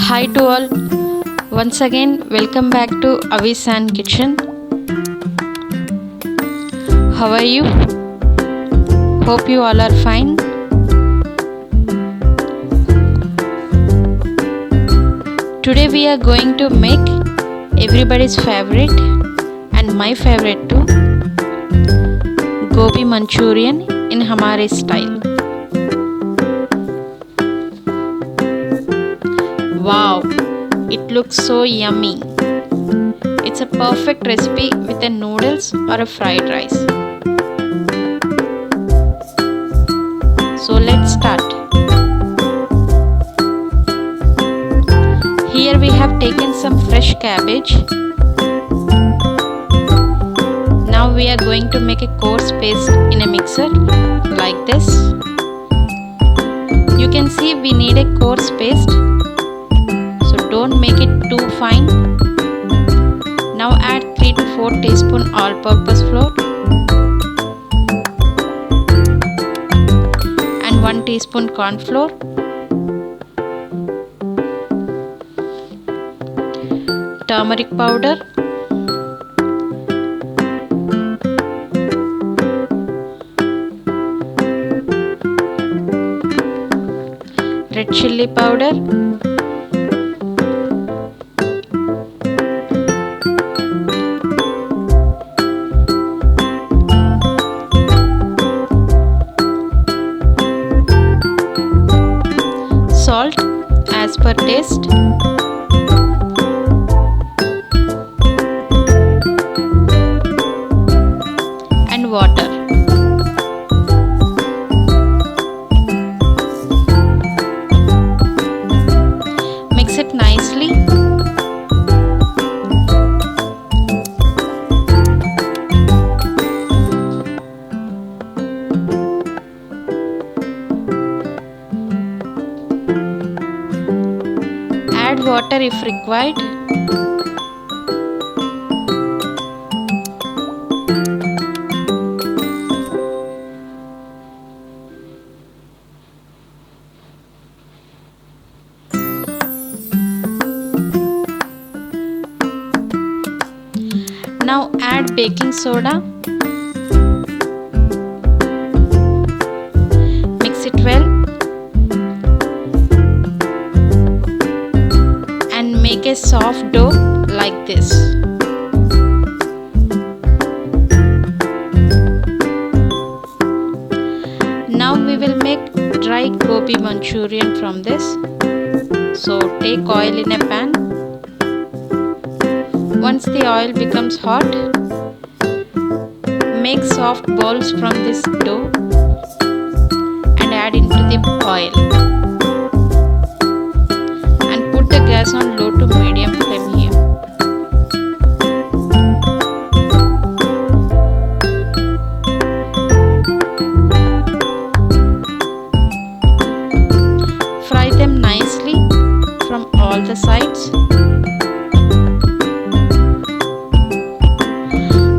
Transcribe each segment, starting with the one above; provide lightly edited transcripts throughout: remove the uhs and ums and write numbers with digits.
Hi to all. Once again, welcome back to Avisan Kitchen. How are you? Hope you all are fine. Today we are going to make everybody's favorite and my favorite too, Gobi Manchurian in Hamare style. Wow, it looks so yummy. It's a perfect recipe with a noodles or a fried rice. So let's start. Here we have taken some fresh cabbage. Now we are going to make a coarse paste in a mixer like this. You can see we need a coarse paste. Don't make it too fine. Now add 3 to 4 teaspoon all-purpose flour and 1 teaspoon corn flour. Turmeric powder, red chilli powder, salt as per taste, and water. Mix it nicely. Add water if required. Now add baking soda. Mix it well. Make a soft dough like this. Now we will make dry Gobi Manchurian from this. So take oil in a pan. Once the oil becomes hot, make soft balls from this dough and add into the oil. Put the gas on low to medium flame here. Fry them nicely from all the sides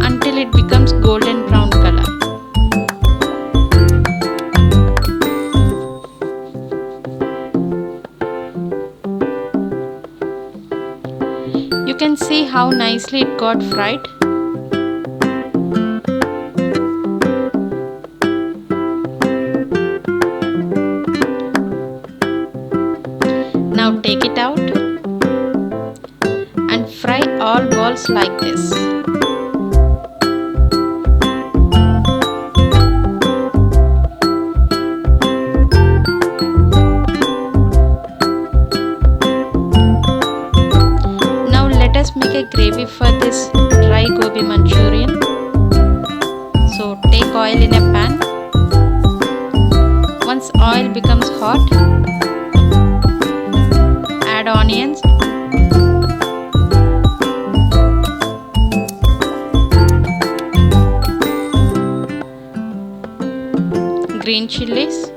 until it becomes golden brown color. You can see how nicely it got fried. Now take it out and fry all balls like this. Let us make a gravy for this dry Gobi Manchurian. So take oil in a pan. Once oil becomes hot, add onions, green chillies,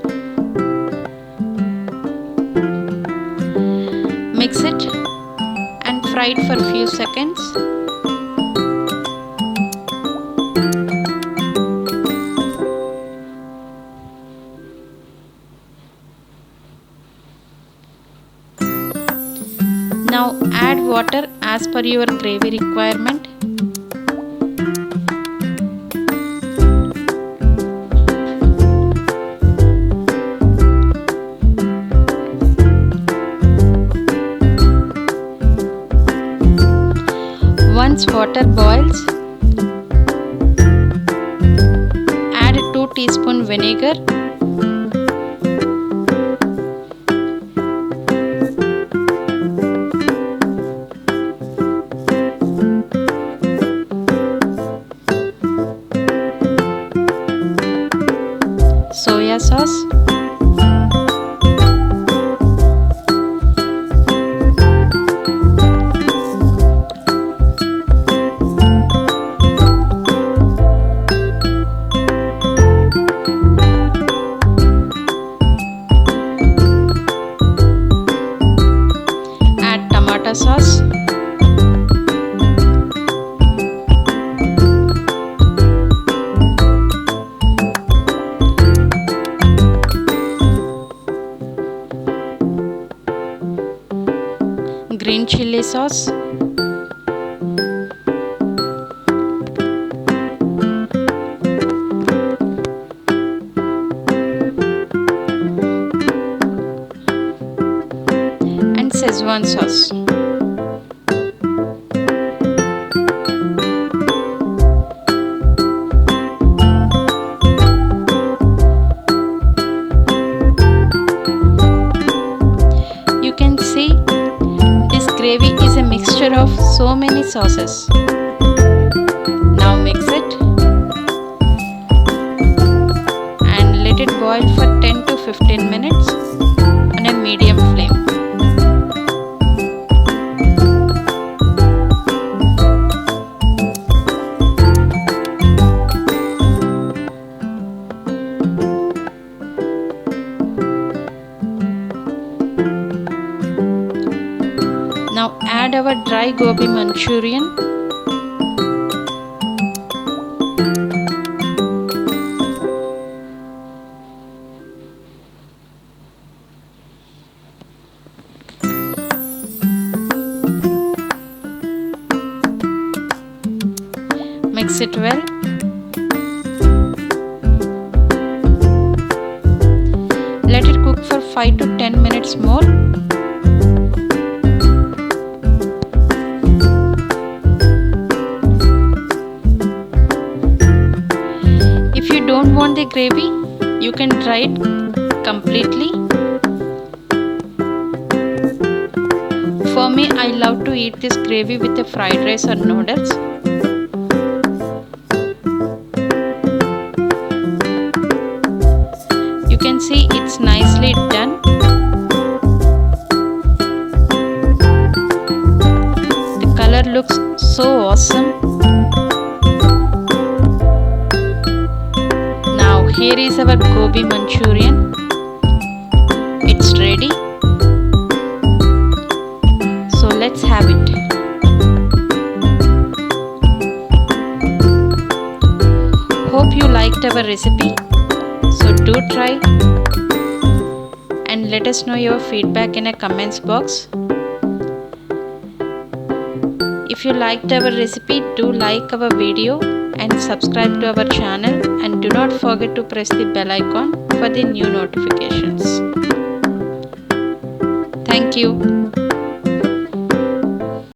mix it and fry it for a few seconds. Now add water as per your gravy requirement. Once water boils, add 2 teaspoons vinegar, soya sauce, add tomato sauce, green chilli sauce, and Schezwan sauce. You can see this gravy is a mixture of so many sauces. Now mix it and let it boil for 10 to 15 minutes on a medium flame. Now add our dry Gobi Manchurian. Mix it well. Let it cook for 5 to 10 minutes more. If you don't want the gravy, you can dry it completely. For me, I love to eat this gravy with a fried rice or noodles. You can see it's nicely done. The color looks so awesome. Now here is our Gobi Manchurian. It's ready. So let's have it. Hope you liked our recipe. So do try and let us know your feedback in a comments box. If you liked our recipe, do like our video and subscribe to our channel, and do not forget to press the bell icon for the new notifications. Thank you.